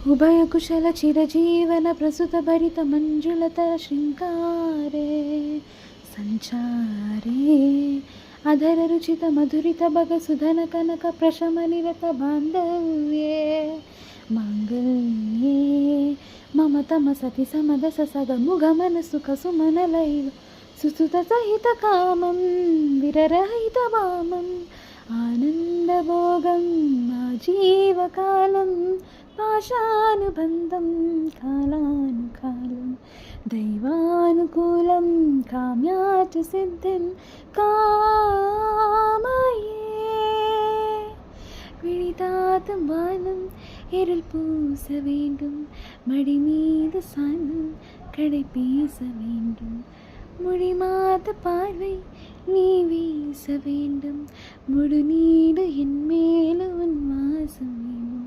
ఉభయకుశల చిరజీవన ప్రసుత భరిత మంజులతర శృంగారే సంచారే అధర రుచిత మధురిత భగ సుధన కనక ప్రశమ నిరత బాంధవ్యే మాంగళ్యే మమ తమ సతి సమద ససగ ముగమన సుఖ సుమనలైవ సుసుత సహిత కామం విరరహిత వామం ఆనందభోగం ఆజీవకాలం పాశానుబంధం కాలానుకాలం దైవానుకూలం కామ్యాచ సిద్ధిం కామయే விழிதாத்தும் வானம் இருள் பூச வேண்டும் மடி மீது சாய்ந்தும் கடை பேச வேண்டும் மொழி மாத பார்வை நீ வீச வேண்டும் முழு நீடு என் மேல உன் வாசம் வேண்டும்